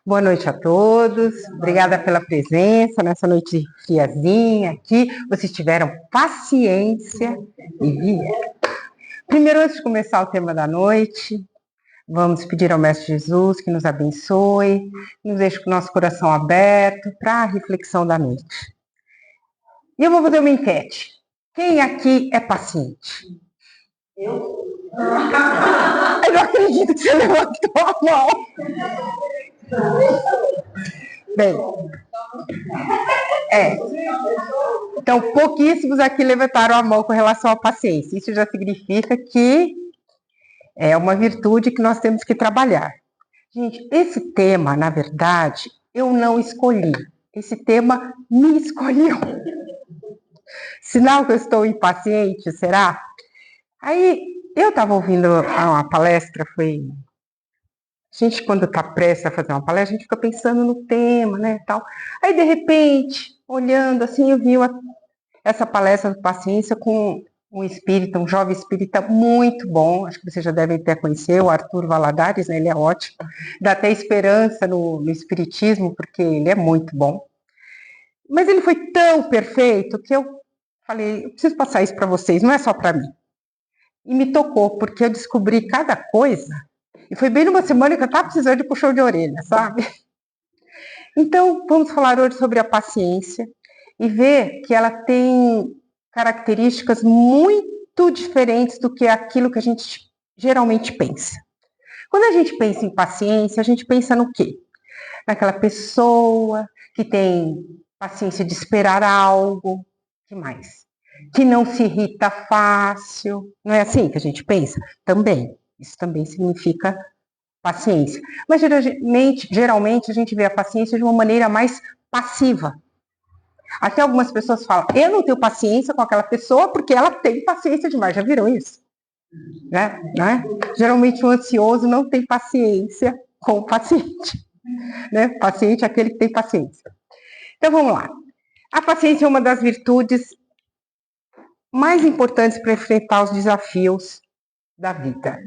Boa noite a todos. Obrigada pela presença nessa noite friazinha aqui. Vocês tiveram paciência e vieram. Primeiro, antes de começar o tema da noite, vamos pedir ao Mestre Jesus que nos abençoe, nos deixe com o nosso coração aberto para a reflexão da noite. E eu vou fazer uma enquete. Quem aqui é paciente? Eu? Eu não acredito que você levantou a mão. Bem, então pouquíssimos aqui levantaram a mão com relação à paciência. Isso já significa que é uma virtude que nós temos que trabalhar. Gente, esse tema, na verdade, eu não escolhi. Esse tema me escolheu. Sinal que eu estou impaciente, será? Aí, eu estava ouvindo uma palestra, a gente, quando está prestes a fazer uma palestra, a gente fica pensando no tema, né, tal. Aí, de repente, olhando assim, eu vi essa palestra de paciência com um espírita, um jovem espírita muito bom, acho que vocês já devem até conhecer, o Arthur Valadares, né, ele é ótimo, dá até esperança no espiritismo, porque ele é muito bom. Mas ele foi tão perfeito que eu falei, eu preciso passar isso para vocês, não é só para mim. E me tocou, porque eu descobri cada coisa, e foi bem numa semana que eu estava precisando de puxão de orelha, sabe? Então, vamos falar hoje sobre a paciência e ver que ela tem características muito diferentes do que aquilo que a gente geralmente pensa. Quando a gente pensa em paciência, a gente pensa no quê? Naquela pessoa que tem paciência de esperar algo, que mais? Que não se irrita fácil. Não é assim que a gente pensa? Também. Isso também significa paciência. Mas geralmente a gente vê a paciência de uma maneira mais passiva. Até algumas pessoas falam, eu não tenho paciência com aquela pessoa porque ela tem paciência demais. Já viram isso? Né? Geralmente o ansioso não tem paciência com o paciente. Né? Paciente é aquele que tem paciência. Então vamos lá. A paciência é uma das virtudes mais importantes para enfrentar os desafios da vida.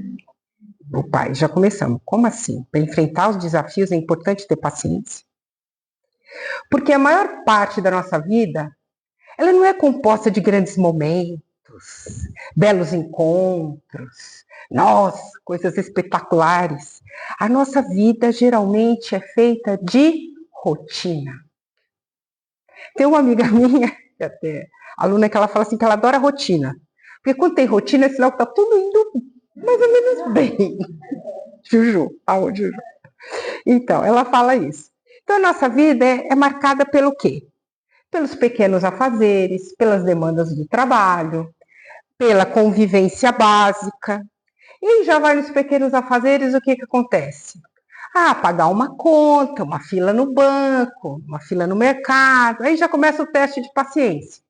O pai, já começamos. Como assim? Para enfrentar os desafios é importante ter paciência? Porque a maior parte da nossa vida, ela não é composta de grandes momentos, belos encontros, nossa, coisas espetaculares. A nossa vida geralmente é feita de rotina. Tem uma amiga minha, que até aluna, que ela fala assim que ela adora rotina. Porque quando tem rotina, é sinal que está tudo indo mais ou menos bem. Juju, aonde Juju? Então, ela fala isso. Então, a nossa vida é marcada pelo quê? Pelos pequenos afazeres, pelas demandas do trabalho, pela convivência básica. E já vai nos pequenos afazeres, o que acontece? Ah, pagar uma conta, uma fila no banco, uma fila no mercado. Aí já começa o teste de paciência.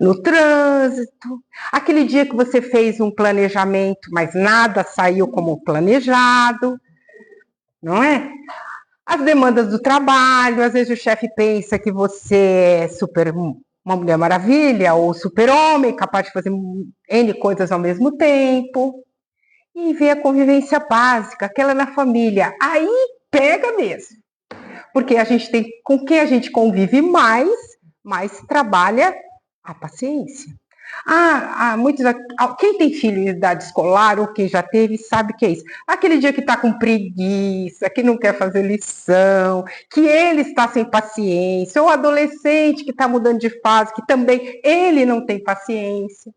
No trânsito, aquele dia que você fez um planejamento, mas nada saiu como planejado, não é? As demandas do trabalho, às vezes o chefe pensa que você é uma mulher maravilha ou super-homem, capaz de fazer N coisas ao mesmo tempo. E ver a convivência básica, aquela na família. Aí pega mesmo. Porque a gente tem, com quem a gente convive mais trabalha a paciência. Muitos, quem tem filho em idade escolar ou quem já teve sabe que é isso. Aquele dia que está com preguiça, que não quer fazer lição, que ele está sem paciência, ou adolescente que está mudando de fase, que também ele não tem paciência.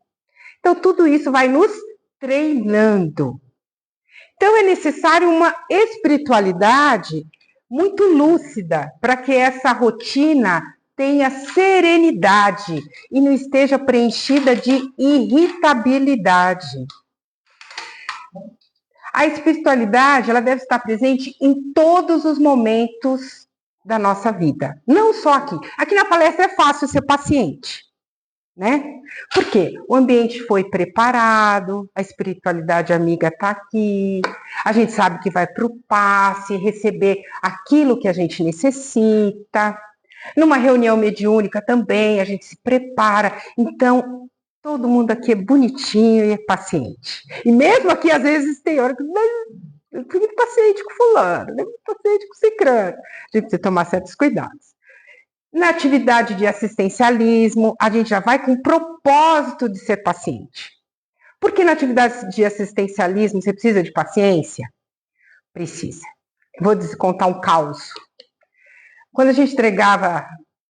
Então, tudo isso vai nos treinando. Então, é necessário uma espiritualidade muito lúcida para que essa rotina tenha serenidade e não esteja preenchida de irritabilidade. A espiritualidade, ela deve estar presente em todos os momentos da nossa vida, não só aqui. Aqui na palestra é fácil ser paciente, né? Por quê? O ambiente foi preparado, a espiritualidade amiga está aqui, a gente sabe que vai para o passe, receber aquilo que a gente necessita. Numa reunião mediúnica também, a gente se prepara. Então, todo mundo aqui é bonitinho e é paciente. E mesmo aqui, às vezes, tem hora que Eu fui muito paciente com fulano, eu fui muito paciente com cicrano. A gente precisa tomar certos cuidados. Na atividade de assistencialismo, a gente já vai com o propósito de ser paciente. Porque na atividade de assistencialismo você precisa de paciência? Precisa. Eu vou contar um caos. Quando a gente entregava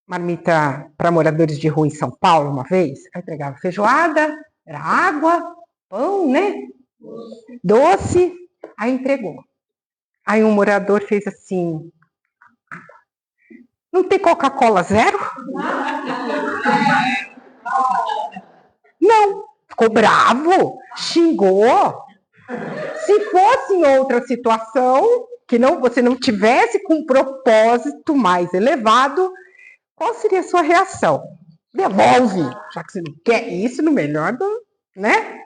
marmita para moradores de rua em São Paulo uma vez, eu entregava feijoada, era água, pão, né? Doce, aí entregou. Aí um morador fez assim: não tem Coca-Cola zero? Não. Ficou bravo, xingou. Se fosse em outra situação, que você não tivesse com um propósito mais elevado, qual seria a sua reação? Devolve, já que você não quer isso, no melhor do, né?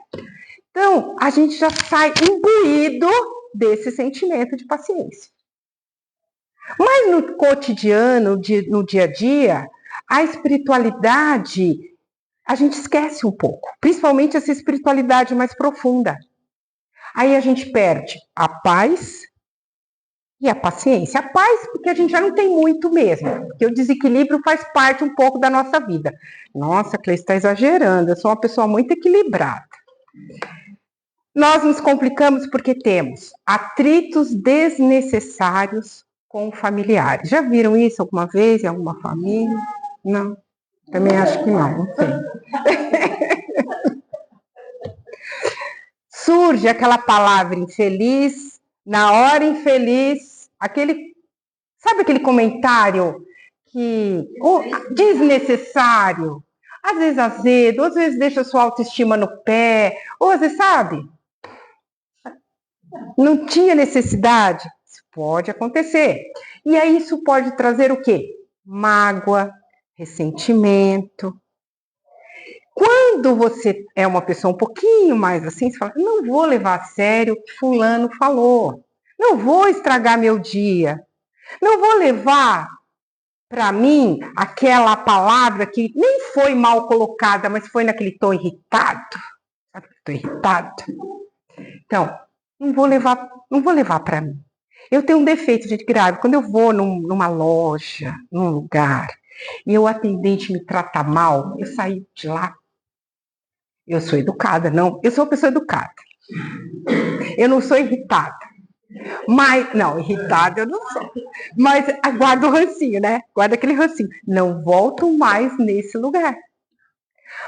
Então, a gente já sai imbuído desse sentimento de paciência. Mas no cotidiano, no dia a dia, a espiritualidade, a gente esquece um pouco, principalmente essa espiritualidade mais profunda. Aí a gente perde a paz e a paciência. A paz, porque a gente já não tem muito mesmo, porque o desequilíbrio faz parte um pouco da nossa vida. Nossa, Cleice, está exagerando, eu sou uma pessoa muito equilibrada. Nós nos complicamos porque temos atritos desnecessários com familiares. Já viram isso alguma vez em alguma família? Não, também acho que não sei. Surge aquela palavra infeliz, na hora infeliz, sabe aquele comentário que desnecessário, às vezes azedo, às vezes deixa a sua autoestima no pé, ou às vezes, sabe, não tinha necessidade? Isso pode acontecer. E aí isso pode trazer o quê? Mágoa, ressentimento. Quando você é uma pessoa um pouquinho mais assim, você fala, não vou levar a sério o que fulano falou. Não vou estragar meu dia. Não vou levar para mim aquela palavra que nem foi mal colocada, mas foi naquele tom irritado. Sabe? Estou irritado. Então, não vou levar para mim. Eu tenho um defeito de grave. Quando eu vou numa loja, num lugar, e o atendente me trata mal, eu saio de lá. Eu sou educada, não. Eu sou uma pessoa educada. Eu não sou irritada. Mas, não, irritada eu não sou. Mas guardo o rancinho, né? Guarda aquele rancinho. Não volto mais nesse lugar.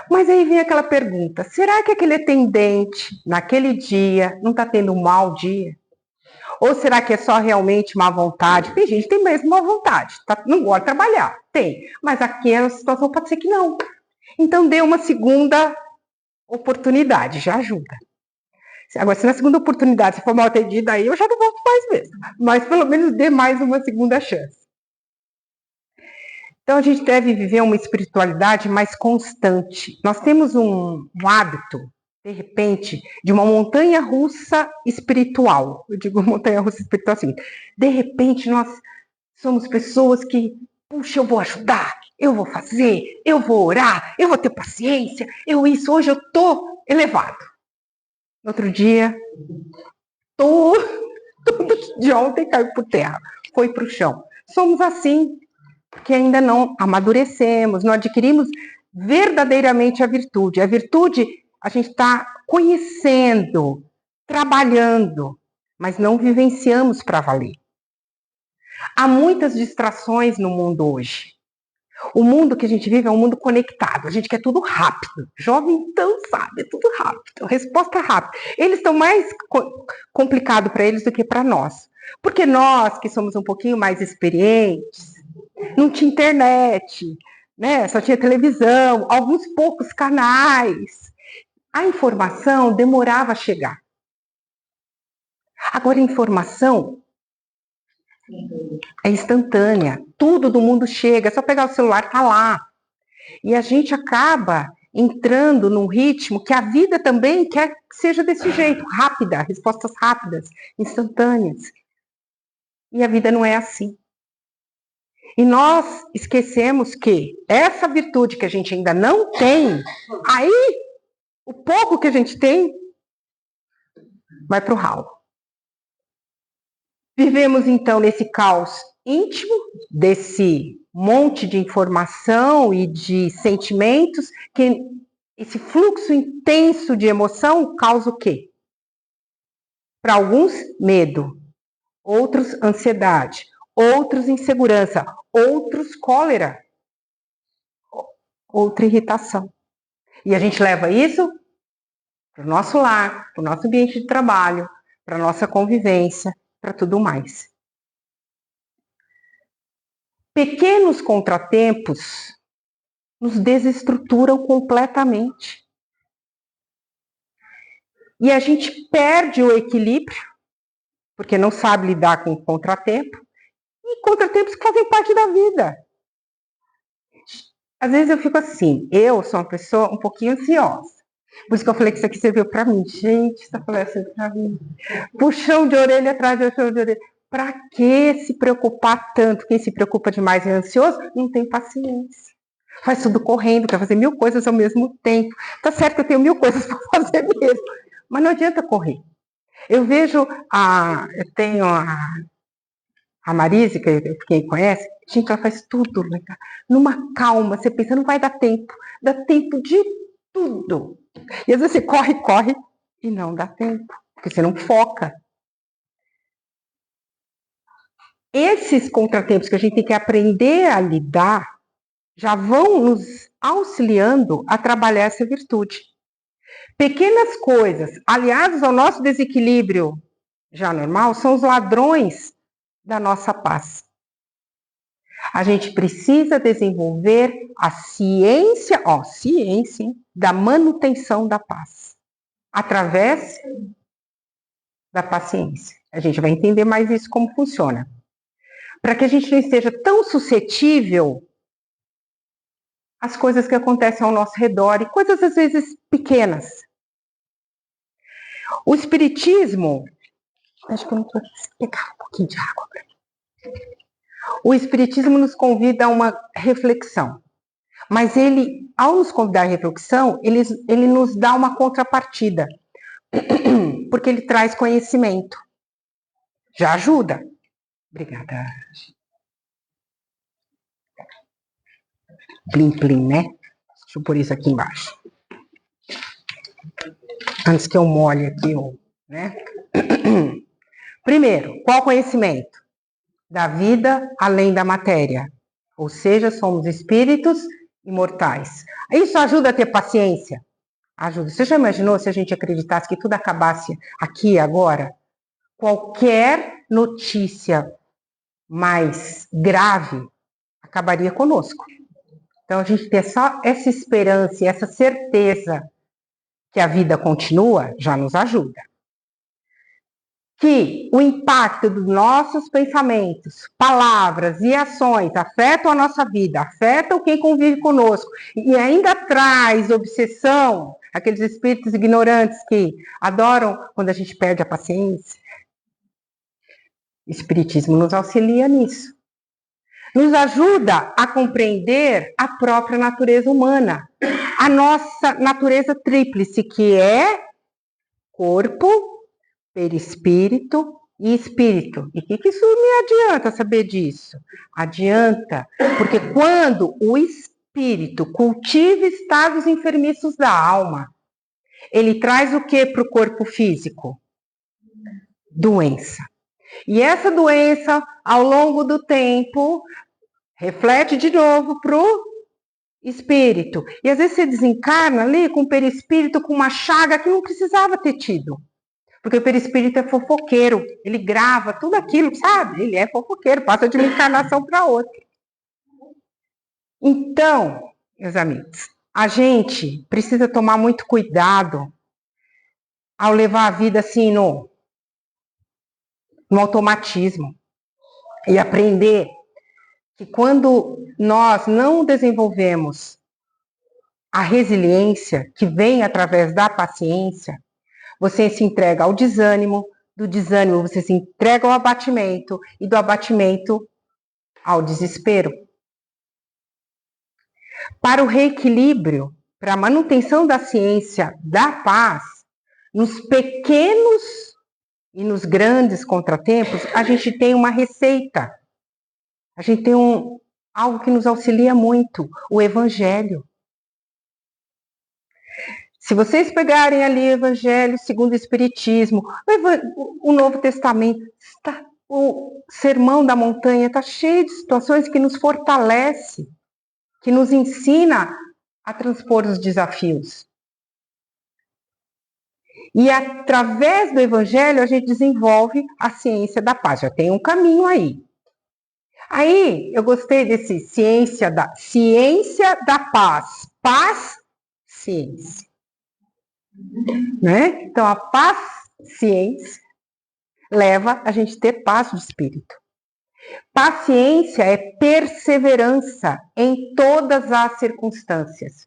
Mas aí vem aquela pergunta: será que aquele atendente, naquele dia, não está tendo um mau dia? Ou será que é só realmente má vontade? Tem gente que tem mesmo má vontade, não gosta de trabalhar. Tem. Mas aquela situação pode ser que não. Então dê uma segunda oportunidade, já ajuda. Agora, se na segunda oportunidade você for mal atendida, aí eu já não volto mais mesmo. Mas pelo menos dê mais uma segunda chance. Então a gente deve viver uma espiritualidade mais constante. Nós temos um hábito, de repente, de uma montanha russa espiritual. Eu digo montanha russa espiritual assim. De repente nós somos pessoas que, puxa, eu vou ajudar, eu vou fazer, eu vou orar, eu vou ter paciência, hoje eu tô elevado. No outro dia, tudo de ontem caiu por terra, foi para o chão. Somos assim, porque ainda não amadurecemos, não adquirimos verdadeiramente a virtude. A virtude a gente está conhecendo, trabalhando, mas não vivenciamos para valer. Há muitas distrações no mundo hoje. O mundo que a gente vive é um mundo conectado. A gente quer tudo rápido. Jovem então sabe, é tudo rápido. Resposta rápida. Eles estão mais complicado para eles do que para nós. Porque nós, que somos um pouquinho mais experientes, não tinha internet, né? Só tinha televisão, alguns poucos canais. A informação demorava a chegar. Agora, a informação é instantânea. Tudo do mundo chega. É só pegar o celular, tá lá. E a gente acaba entrando num ritmo que a vida também quer que seja desse jeito, rápida, respostas rápidas, instantâneas. E a vida não é assim. E nós esquecemos que essa virtude que a gente ainda não tem, aí o pouco que a gente tem vai para o ralo. Vivemos, então, nesse caos íntimo, desse monte de informação e de sentimentos, que esse fluxo intenso de emoção causa o quê? Para alguns, medo. Outros, ansiedade. Outros, insegurança. Outros, cólera. Outra, irritação. E a gente leva isso para o nosso lar, para o nosso ambiente de trabalho, para a nossa convivência, para tudo mais. Pequenos contratempos nos desestruturam completamente. E a gente perde o equilíbrio, porque não sabe lidar com o contratempo, e contratempos que fazem parte da vida. Às vezes eu fico assim, eu sou uma pessoa um pouquinho ansiosa. Por isso que eu falei que isso aqui serviu para mim. Gente, está falando assim para mim. Puxão de orelha atrás de puxão de orelha. Para que se preocupar tanto? Quem se preocupa demais e é ansioso não tem paciência. Faz tudo correndo, quer fazer 1000 coisas ao mesmo tempo. Tá certo que eu tenho 1000 coisas para fazer mesmo, mas não adianta correr. Eu vejo eu tenho a Marise, que quem conhece, gente, ela faz tudo, né? Numa calma, você pensa, não vai dar tempo. Dá tempo de tudo. E às vezes você corre, corre, e não dá tempo, porque você não foca. Esses contratempos que a gente tem que aprender a lidar, já vão nos auxiliando a trabalhar essa virtude. Pequenas coisas, aliadas ao nosso desequilíbrio já normal, são os ladrões da nossa paz. A gente precisa desenvolver a ciência, ciência, hein, da manutenção da paz, através da paciência. A gente vai entender mais isso como funciona. Para que a gente não esteja tão suscetível às coisas que acontecem ao nosso redor, e coisas às vezes pequenas. O Espiritismo, acho que eu não estou pegar um pouquinho de água. O Espiritismo nos convida a uma reflexão. Mas ele, ao nos convidar à reflexão, ele nos dá uma contrapartida, porque ele traz conhecimento. Já ajuda. Obrigada. Plim, plim, né? Deixa eu pôr isso aqui embaixo. Antes que eu molhe aqui, né? Primeiro, qual conhecimento? Da vida além da matéria. Ou seja, somos espíritos imortais. Isso ajuda a ter paciência? Ajuda. Você já imaginou se a gente acreditasse que tudo acabasse aqui e agora? Qualquer notícia mais grave acabaria conosco. Então, a gente ter só essa esperança e essa certeza que a vida continua já nos ajuda. Que o impacto dos nossos pensamentos, palavras e ações afetam a nossa vida, afetam quem convive conosco e ainda traz obsessão, aqueles espíritos ignorantes que adoram quando a gente perde a paciência. O Espiritismo nos auxilia nisso. Nos ajuda a compreender a própria natureza humana, a nossa natureza tríplice, que é corpo, perispírito e espírito. E o que isso me adianta saber disso? Adianta, porque quando o espírito cultiva estados enfermiços da alma, ele traz o que para o corpo físico? Doença. E essa doença, ao longo do tempo, reflete de novo para o espírito. E às vezes você desencarna ali com o perispírito, com uma chaga que não precisava ter tido. Porque o perispírito é fofoqueiro, ele grava tudo aquilo, sabe? Ele é fofoqueiro, passa de uma encarnação para outra. Então, meus amigos, a gente precisa tomar muito cuidado ao levar a vida assim no automatismo e aprender que quando nós não desenvolvemos a resiliência que vem através da paciência, você se entrega ao desânimo, do desânimo você se entrega ao abatimento e do abatimento ao desespero. Para o reequilíbrio, para a manutenção da ciência da paz, nos pequenos e nos grandes contratempos, a gente tem uma receita. A gente tem algo que nos auxilia muito, o Evangelho. Se vocês pegarem ali o Evangelho segundo o Espiritismo, o Novo Testamento, o Sermão da Montanha está cheio de situações que nos fortalece, que nos ensina a transpor os desafios. E através do Evangelho a gente desenvolve a ciência da paz. Já tem um caminho aí. Aí eu gostei desse ciência da paz. Paz, ciência. Né? Então a paz, ciência, leva a gente a ter paz de espírito. Paciência é perseverança em todas as circunstâncias.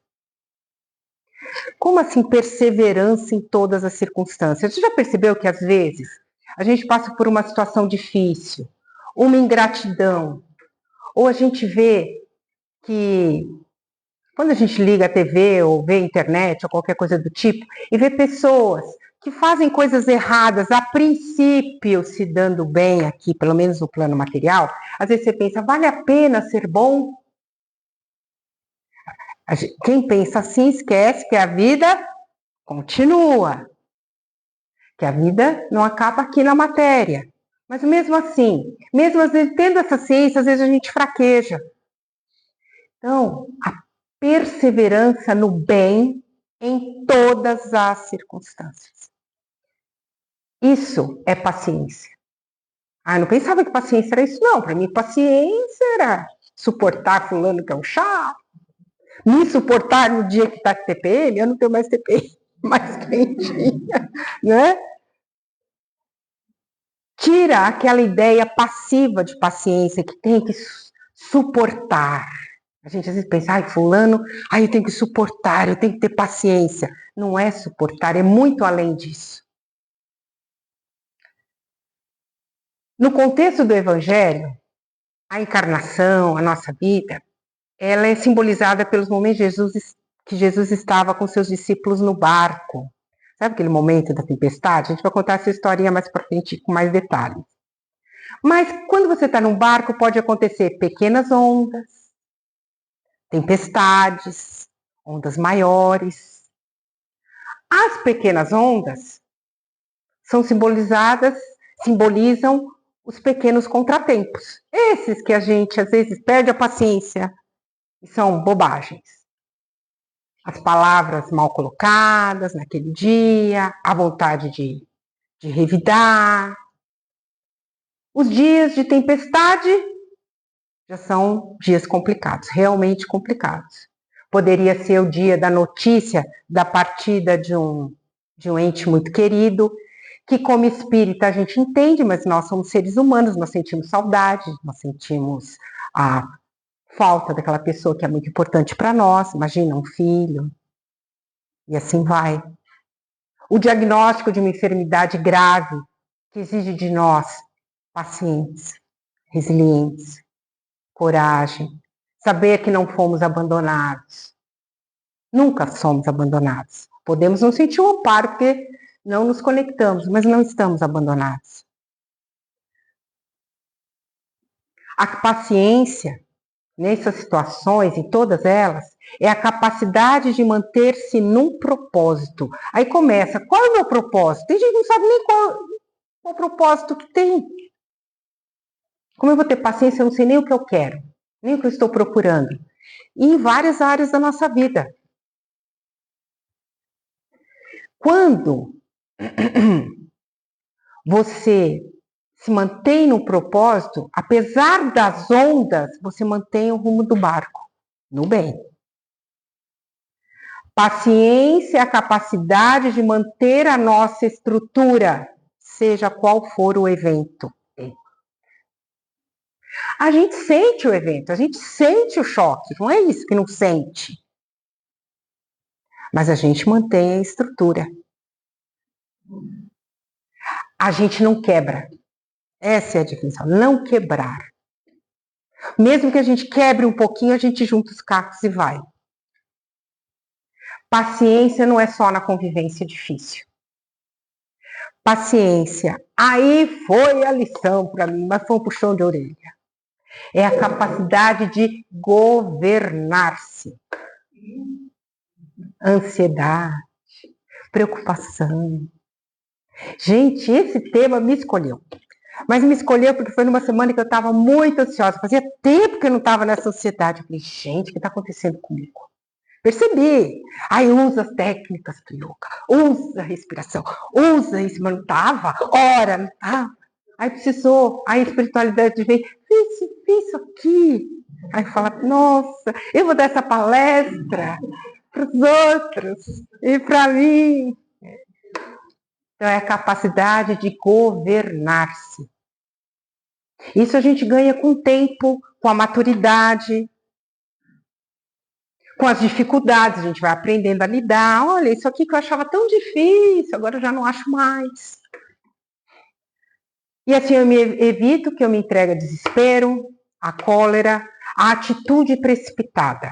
Como assim perseverança em todas as circunstâncias? Você já percebeu que às vezes a gente passa por uma situação difícil, uma ingratidão, ou a gente vê que quando a gente liga a TV ou vê a internet ou qualquer coisa do tipo e vê pessoas que fazem coisas erradas, a princípio se dando bem aqui, pelo menos no plano material, às vezes você pensa, vale a pena ser bom? Quem pensa assim esquece que a vida continua, que a vida não acaba aqui na matéria. Mas mesmo assim, mesmo às vezes tendo essa ciência, às vezes a gente fraqueja. Então, a perseverança no bem em todas as circunstâncias. Isso é paciência. Ah, eu não pensava que paciência era isso, não. Para mim, paciência era suportar fulano que é um chato, me suportar no dia que está TPM, eu não tenho mais TPM, mas quem tinha, né? Tira aquela ideia passiva de paciência que tem que suportar. A gente às vezes pensa, ai, fulano, ai, eu tenho que suportar, eu tenho que ter paciência. Não é suportar, é muito além disso. No contexto do Evangelho, a encarnação, a nossa vida, ela é simbolizada pelos momentos que Jesus estava com seus discípulos no barco. Sabe aquele momento da tempestade? A gente vai contar essa historinha mais para frente com mais detalhes. Mas quando você está num barco, pode acontecer pequenas ondas, tempestades, ondas maiores. As pequenas ondas simbolizam os pequenos contratempos. Esses que a gente às vezes perde a paciência e são bobagens. As palavras mal colocadas naquele dia, a vontade de revidar. Os dias de tempestade já são dias complicados, realmente complicados. Poderia ser o dia da notícia da partida de um ente muito querido, que como espírita a gente entende, mas nós somos seres humanos, nós sentimos saudade, nós sentimos a falta daquela pessoa que é muito importante para nós, imagina um filho, e assim vai. O diagnóstico de uma enfermidade grave, que exige de nós paciência, resiliência, coragem, saber que não fomos abandonados. Nunca somos abandonados. Podemos não sentir um amparo porque não nos conectamos, mas não estamos abandonados. A paciência, nessas situações, em todas elas, é a capacidade de manter-se num propósito. Aí começa, qual é o meu propósito? Tem gente que não sabe nem qual o propósito que tem. Como eu vou ter paciência, eu não sei nem o que eu quero, nem o que eu estou procurando. E em várias áreas da nossa vida. Quando você se mantém no propósito, apesar das ondas, você mantém o rumo do barco, no bem. Paciência é a capacidade de manter a nossa estrutura, seja qual for o evento. A gente sente o evento, a gente sente o choque, não é isso que não sente. Mas a gente mantém a estrutura. A gente não quebra. Essa é a definição, não quebrar. Mesmo que a gente quebre um pouquinho, a gente junta os cacos e vai. Paciência não é só na convivência difícil. Paciência. Aí foi a lição para mim, mas foi um puxão de orelha. É a capacidade de governar-se. Ansiedade, preocupação. Gente, esse tema me escolheu. Mas me escolheu porque foi numa semana que eu estava muito ansiosa. Fazia tempo que eu não estava nessa ansiedade. Eu falei, gente, o que está acontecendo comigo? Percebi. Aí usa as técnicas do yoga, usa a respiração, usa isso, mas não estava. Ora, não estava. Aí precisou, aí a espiritualidade veio, fiz isso aqui. Aí fala, nossa, eu vou dar essa palestra para os outros e para mim. Então é a capacidade de governar-se. Isso a gente ganha com o tempo, com a maturidade, com as dificuldades, a gente vai aprendendo a lidar. Olha, isso aqui que eu achava tão difícil, agora eu já não acho mais. E assim eu me evito que eu me entregue a desespero, a cólera, a atitude precipitada.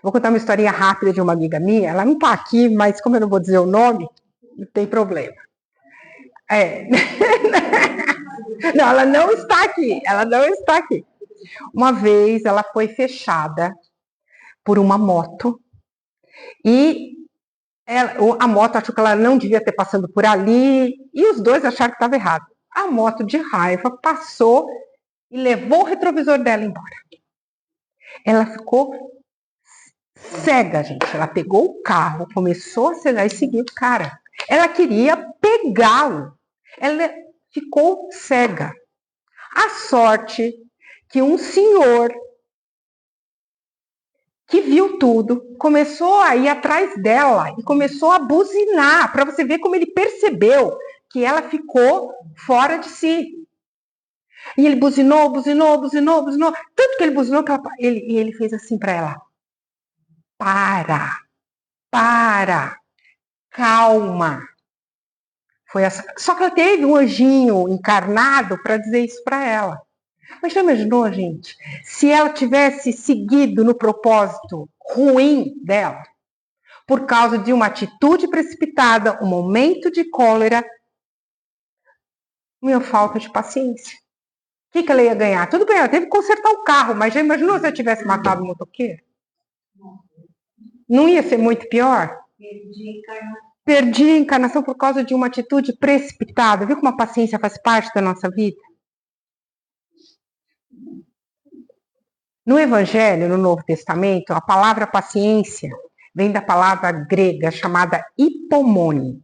Vou contar uma historinha rápida de uma amiga minha, ela não está aqui, mas como eu não vou dizer o nome, não tem problema. Não, ela não está aqui. Uma vez ela foi fechada por uma moto e a moto achou que ela não devia ter passando por ali e os dois acharam que estava errado. A moto de raiva passou e levou o retrovisor dela embora. Ela ficou cega, gente. Ela pegou o carro, começou a acelerar e seguiu o cara. Ela queria pegá-lo. Ela ficou cega. A sorte que um senhor que viu tudo, começou a ir atrás dela e começou a buzinar, para você ver como ele percebeu que ela ficou fora de si. E ele buzinou, tanto que ele buzinou que ele fez assim para ela: para, calma. Foi essa. Só que ela teve um anjinho encarnado para dizer isso para ela. Mas já imaginou, gente, se ela tivesse seguido no propósito ruim dela, por causa de uma atitude precipitada, um momento de cólera, minha falta de paciência. O que ela ia ganhar? Tudo bem, ela teve que consertar o carro, mas já imaginou se ela tivesse matado o motoqueiro? Não ia ser muito pior? Perdi a encarnação por causa de uma atitude precipitada. Viu como a paciência faz parte da nossa vida? No Evangelho, no Novo Testamento, a palavra paciência vem da palavra grega chamada hipomone.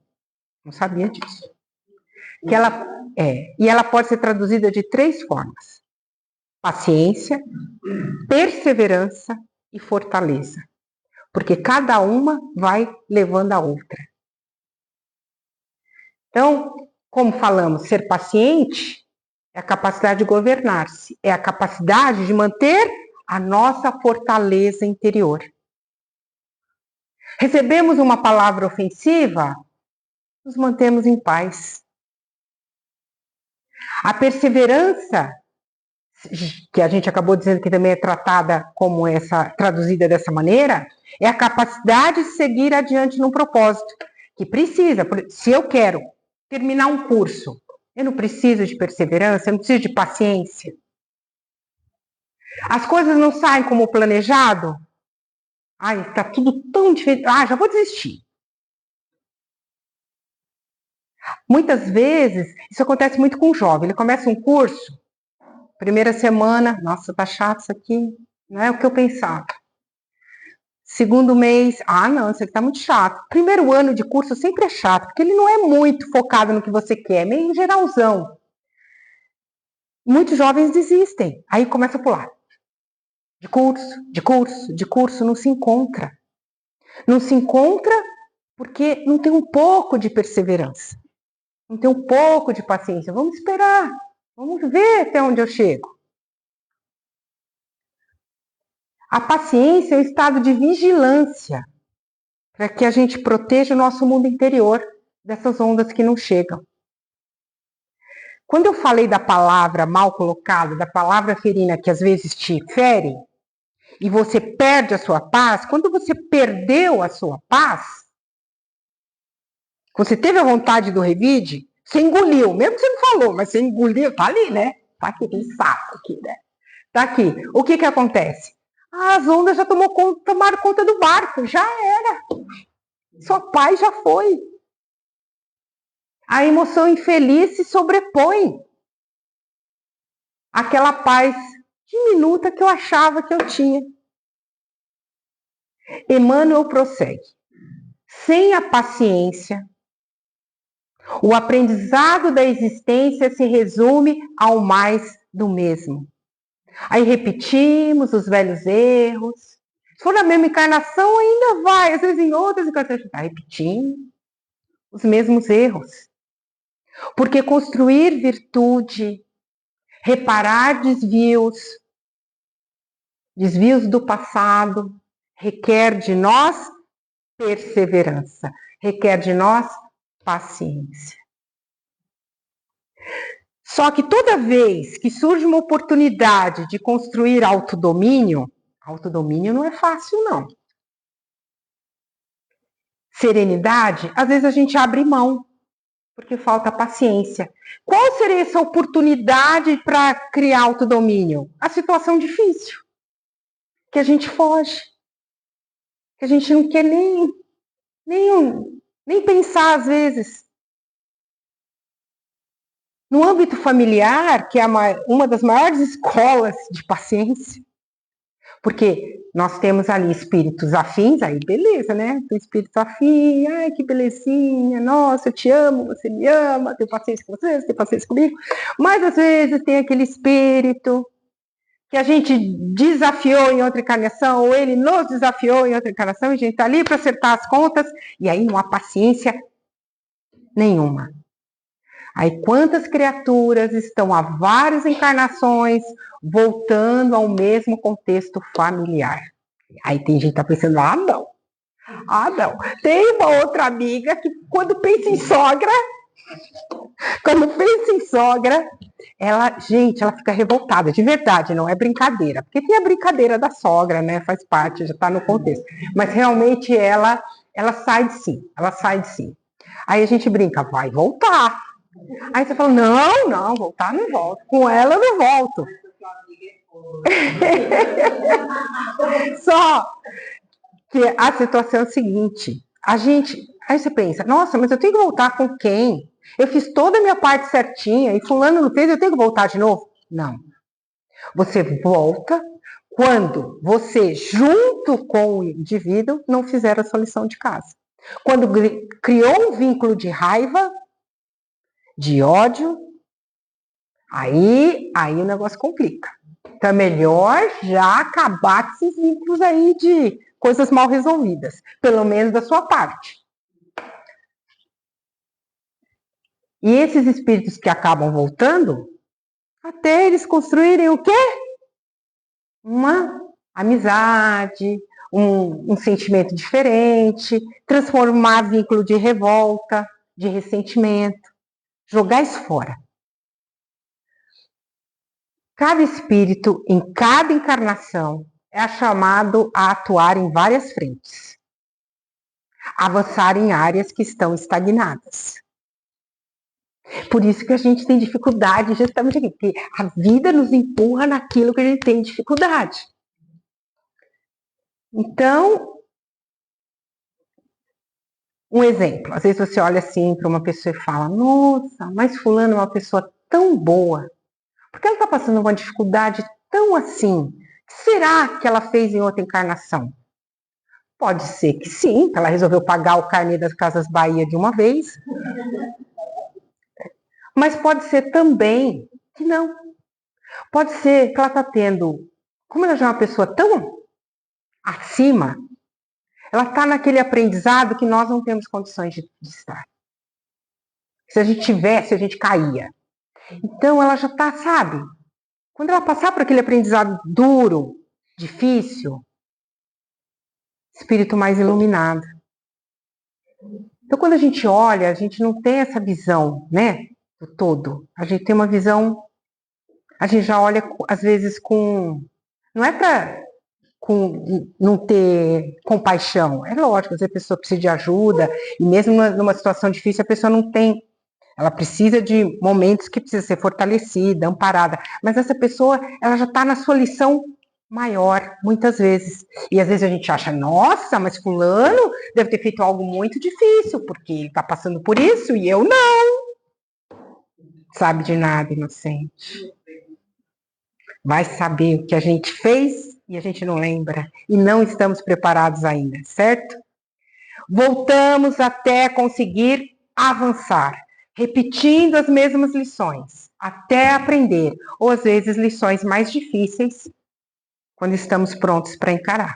Não sabia disso. E ela pode ser traduzida de 3 formas: paciência, perseverança e fortaleza. Porque cada uma vai levando a outra. Então, como falamos, ser paciente é a capacidade de governar-se, é a capacidade de manter a nossa fortaleza interior. Recebemos uma palavra ofensiva, nos mantemos em paz. A perseverança, que a gente acabou dizendo que também é tratada como traduzida dessa maneira, é a capacidade de seguir adiante num propósito, que precisa, se eu quero terminar um curso, eu não preciso de perseverança, eu não preciso de paciência. As coisas não saem como planejado, está tudo tão diferente, já vou desistir. Muitas vezes, isso acontece muito com o jovem, ele começa um curso, primeira semana, nossa, tá chato isso aqui, não é o que eu pensava. Segundo mês, não, isso aqui tá muito chato. Primeiro ano de curso sempre é chato, porque ele não é muito focado no que você quer, meio geralzão. Muitos jovens desistem, aí começa a pular. De curso, não se encontra. Não se encontra porque não tem um pouco de perseverança. Não tem um pouco de paciência. Vamos esperar, vamos ver até onde eu chego. A paciência é o estado de vigilância para que a gente proteja o nosso mundo interior dessas ondas que não chegam. Quando eu falei da palavra mal colocada, da palavra ferina que às vezes te fere, e você perde a sua paz, quando você perdeu a sua paz, você teve a vontade do revide, Você engoliu, mesmo que você não falou, mas você engoliu, tá ali, né? Tá aqui, aquele sapo aqui, né? Tá aqui. O que que acontece? As ondas já tomaram conta do barco, já era. Sua paz já foi. A emoção infeliz se sobrepõe àquela paz diminuta que eu achava que eu tinha. Emmanuel prossegue. Sem a paciência, o aprendizado da existência se resume ao mais do mesmo. Aí repetimos os velhos erros. Se for na mesma encarnação, ainda vai. Às vezes em outras encarnações, a gente está repetindo os mesmos erros. Porque construir virtude, reparar desvios do passado, requer de nós perseverança, requer de nós paciência. Só que toda vez que surge uma oportunidade de construir autodomínio não é fácil, não. Serenidade, às vezes a gente abre mão, porque falta paciência. Qual seria essa oportunidade para criar autodomínio? A situação difícil, que a gente foge, que a gente não quer nem pensar às vezes. No âmbito familiar, que é uma das maiores escolas de paciência, porque nós temos ali espíritos afins, aí beleza, né? Tem espírito afim, ai que belezinha, nossa, eu te amo, você me ama, tenho paciência com você tem paciência comigo. Mas às vezes tem aquele espírito que a gente desafiou em outra encarnação, ou ele nos desafiou em outra encarnação, e a gente está ali para acertar as contas, e aí não há paciência nenhuma. Aí quantas criaturas estão há várias encarnações voltando ao mesmo contexto familiar? Aí tem gente que tá pensando, não. Tem uma outra amiga que quando pensa em sogra, ela fica revoltada, de verdade, não é brincadeira. Porque tem a brincadeira da sogra, né? Faz parte, já tá no contexto. Mas realmente ela sai de si. Aí a gente brinca, vai voltar. Aí você fala, não, voltar não volto. Com ela eu não volto. Só que a situação é a seguinte, aí você pensa, nossa, mas eu tenho que voltar com quem? Eu fiz toda a minha parte certinha e fulano não fez, eu tenho que voltar de novo? Não. Você volta quando você, junto com o indivíduo, não fizer a sua lição de casa. Quando criou um vínculo de raiva, de ódio, aí o negócio complica. Então é melhor já acabar com esses vínculos aí de coisas mal resolvidas, pelo menos da sua parte. E esses espíritos que acabam voltando, até eles construírem o quê? Uma amizade, um sentimento diferente, transformar vínculo de revolta, de ressentimento, jogar isso fora. Cada espírito, em cada encarnação, é chamado a atuar em várias frentes, avançar em áreas que estão estagnadas. Por isso que a gente tem dificuldade justamente aqui, porque a vida nos empurra naquilo que a gente tem dificuldade. Então, um exemplo, às vezes você olha assim para uma pessoa e fala, nossa, mas fulano é uma pessoa tão boa, por que ela está passando uma dificuldade tão assim? O que será que ela fez em outra encarnação? Pode ser que sim, ela resolveu pagar o carnê das Casas Bahia de uma vez, mas pode ser também que não. Pode ser que ela está tendo, como ela já é uma pessoa tão acima, ela está naquele aprendizado que nós não temos condições de estar. Se a gente tivesse, a gente caía. Então ela já está, sabe? Quando ela passar por aquele aprendizado duro, difícil, espírito mais iluminado. Então quando a gente olha, a gente não tem essa visão, né? Do todo. A gente tem uma visão, a gente já olha às vezes com, não é para não ter compaixão. É lógico, às vezes a pessoa precisa de ajuda, e mesmo numa situação difícil, a pessoa não tem Ela precisa de momentos que precisa ser fortalecida, amparada. Mas essa pessoa, ela já está na sua lição maior, muitas vezes. E às vezes a gente acha, nossa, mas fulano deve ter feito algo muito difícil, porque ele está passando por isso e eu não. Sabe de nada, inocente. Vai saber o que a gente fez e a gente não lembra. E não estamos preparados ainda, certo? Voltamos até conseguir avançar, repetindo as mesmas lições, até aprender, ou às vezes lições mais difíceis, quando estamos prontos para encarar.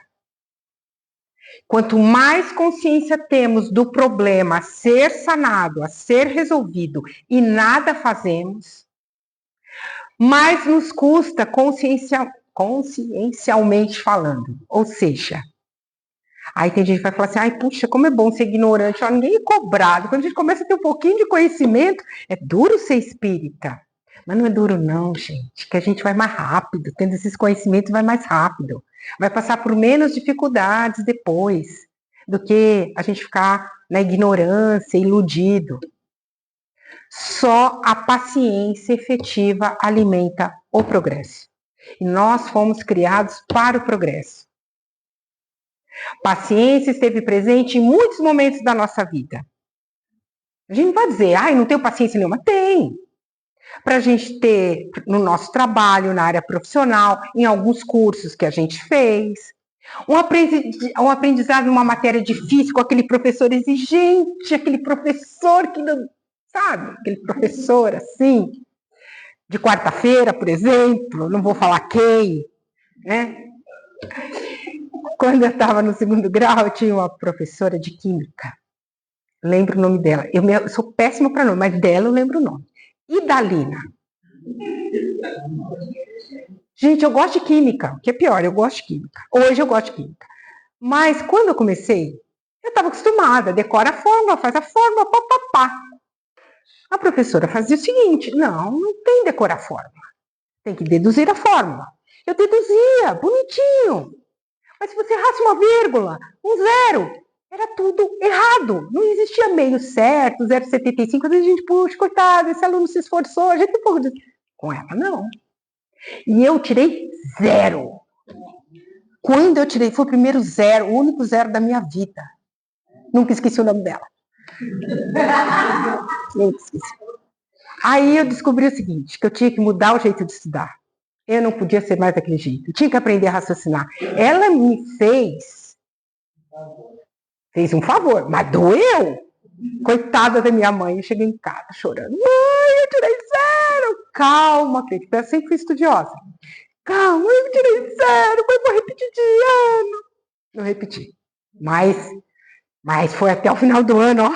Quanto mais consciência temos do problema a ser sanado, a ser resolvido, e nada fazemos, mais nos custa consciencialmente falando. Ou seja, aí tem gente que vai falar assim, ai, puxa, como é bom ser ignorante, ó, ninguém é cobrado. Quando a gente começa a ter um pouquinho de conhecimento, é duro ser espírita. Mas não é duro não, gente, que a gente vai mais rápido, tendo esses conhecimentos vai mais rápido. Vai passar por menos dificuldades depois, do que a gente ficar na ignorância, iludido. Só a paciência efetiva alimenta o progresso. E nós fomos criados para o progresso. Paciência esteve presente em muitos momentos da nossa vida. A gente não vai dizer, ai, não tenho paciência nenhuma. Tem. Para a gente ter no nosso trabalho, na área profissional, em alguns cursos que a gente fez. Um aprendizado em uma matéria difícil com aquele professor exigente, aquele professor que não, sabe? Aquele professor assim, de quarta-feira, por exemplo, não vou falar quem, né? Quando eu estava no segundo grau, eu tinha uma professora de química. Lembro o nome dela. Eu sou péssima para nome, mas dela eu lembro o nome. Idalina. Gente, eu gosto de química. O que é pior, eu gosto de química. Hoje eu gosto de química. Mas quando eu comecei, eu estava acostumada. Decora a fórmula, faz a fórmula, papapá. A professora fazia o seguinte, não tem decorar a fórmula. Tem que deduzir a fórmula. Eu deduzia, bonitinho. Mas se você errasse uma vírgula, um zero, era tudo errado. Não existia meio certo, 0,75. Às vezes a gente, puxa, coitado, esse aluno se esforçou. A gente tem pouco de... Com ela, não. E eu tirei zero. Quando eu tirei, foi o primeiro zero, o único zero da minha vida. Nunca esqueci o nome dela. Nunca esqueci. Aí eu descobri o seguinte, que eu tinha que mudar o jeito de estudar. Eu não podia ser mais daquele jeito. Eu tinha que aprender a raciocinar. Ela me fez um favor, mas doeu. Coitada da minha mãe, eu cheguei em casa chorando. Mãe, eu tirei zero. Calma, Kate, eu sempre fui estudiosa. Calma, eu tirei zero, mas vou repetir de ano. Não repeti. Mas foi até o final do ano, ó.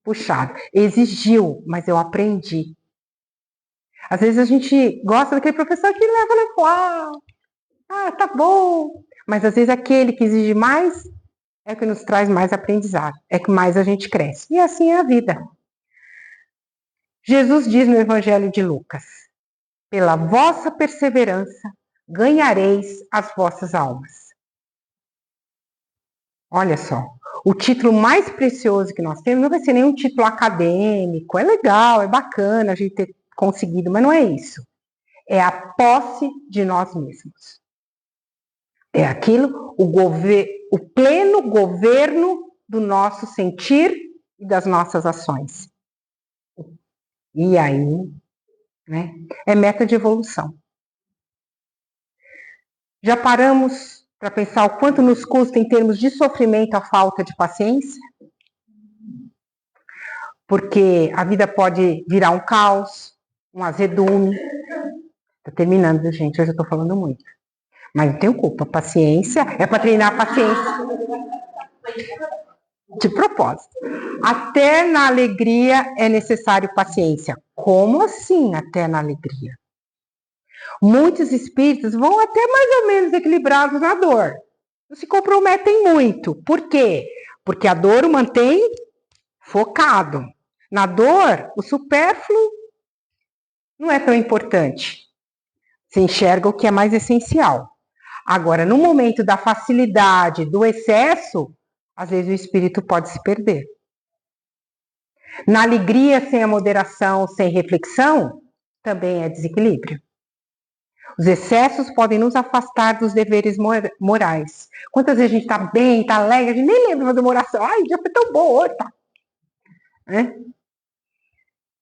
Puxado. Exigiu, mas eu aprendi. Às vezes a gente gosta daquele professor que leva, tá bom. Mas às vezes aquele que exige mais é que nos traz mais aprendizado, é que mais a gente cresce. E assim é a vida. Jesus diz no Evangelho de Lucas, pela vossa perseverança ganhareis as vossas almas. Olha só, o título mais precioso que nós temos não vai ser nenhum título acadêmico, é legal, é bacana a gente ter conseguido, mas não é isso. É a posse de nós mesmos. É aquilo, o pleno governo do nosso sentir e das nossas ações. E aí, né, é meta de evolução. Já paramos para pensar o quanto nos custa em termos de sofrimento a falta de paciência? Porque a vida pode virar um caos, um azedume. Tô terminando, gente, hoje eu tô falando muito. Mas não tenho culpa, paciência é para treinar a paciência. De propósito. Até na alegria é necessário paciência. Como assim até na alegria? Muitos espíritos vão até mais ou menos equilibrados na dor. Não se comprometem muito. Por quê? Porque a dor o mantém focado. Na dor, o supérfluo não é tão importante. Se enxerga o que é mais essencial. Agora, no momento da facilidade, do excesso, às vezes o espírito pode se perder. Na alegria sem a moderação, sem reflexão, também é desequilíbrio. Os excessos podem nos afastar dos deveres morais. Quantas vezes a gente está bem, está alegre, a gente nem lembra de fazer uma oração. Ai, já foi tão bom hoje, tá?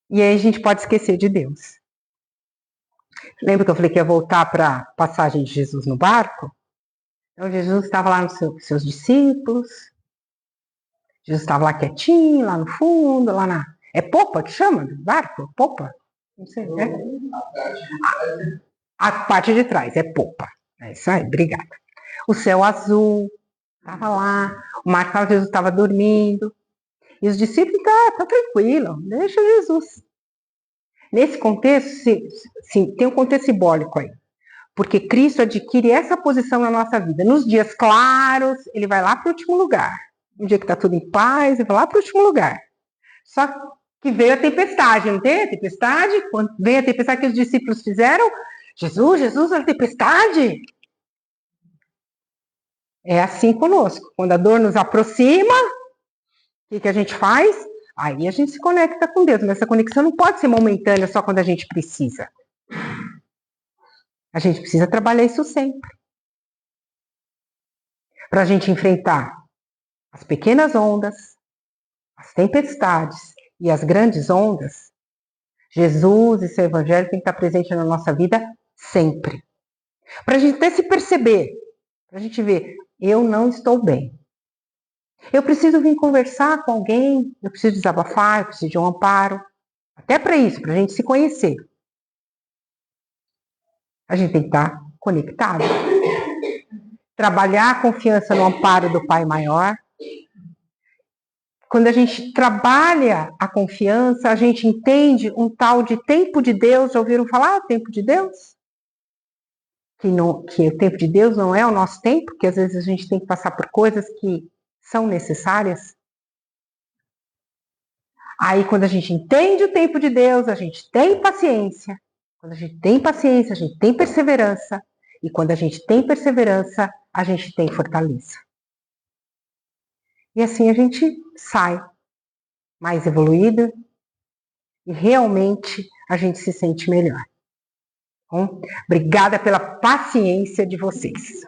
E aí a gente pode esquecer de Deus. Lembra que eu falei que ia voltar para a passagem de Jesus no barco? Então Jesus estava lá com seus discípulos. Jesus estava lá quietinho, lá no fundo, lá na... É popa que chama do barco? Popa? Não sei, a parte de trás, é popa. É isso aí, obrigada. O céu azul, estava lá. O mar calmo, Jesus estava dormindo. E os discípulos, tá tranquilo, deixa Jesus. Nesse contexto, sim, tem um contexto simbólico aí. Porque Cristo adquire essa posição na nossa vida. Nos dias claros, ele vai lá para o último lugar. No dia que está tudo em paz, ele vai lá para o último lugar. Só que veio a tempestade, não tem a tempestade? Quando veio a tempestade que os discípulos fizeram, Jesus, a tempestade. É assim conosco. Quando a dor nos aproxima, o que a gente faz? Aí a gente se conecta com Deus. Mas essa conexão não pode ser momentânea só quando a gente precisa. A gente precisa trabalhar isso sempre. Para a gente enfrentar as pequenas ondas, as tempestades e as grandes ondas, Jesus e seu evangelho tem que estar presente na nossa vida sempre. Para a gente até se perceber, para a gente ver, eu não estou bem. Eu preciso vir conversar com alguém, eu preciso desabafar, eu preciso de um amparo. Até para isso, para a gente se conhecer. A gente tem que estar conectado. Trabalhar a confiança no amparo do Pai Maior. Quando a gente trabalha a confiança, a gente entende um tal de tempo de Deus. Já ouviram falar tempo de Deus? Que o tempo de Deus não é o nosso tempo, que às vezes a gente tem que passar por coisas que são necessárias. Aí, quando a gente entende o tempo de Deus, a gente tem paciência. Quando a gente tem paciência, a gente tem perseverança. E quando a gente tem perseverança, a gente tem fortaleza. E assim a gente sai mais evoluída e realmente a gente se sente melhor. Bom, obrigada pela paciência de vocês.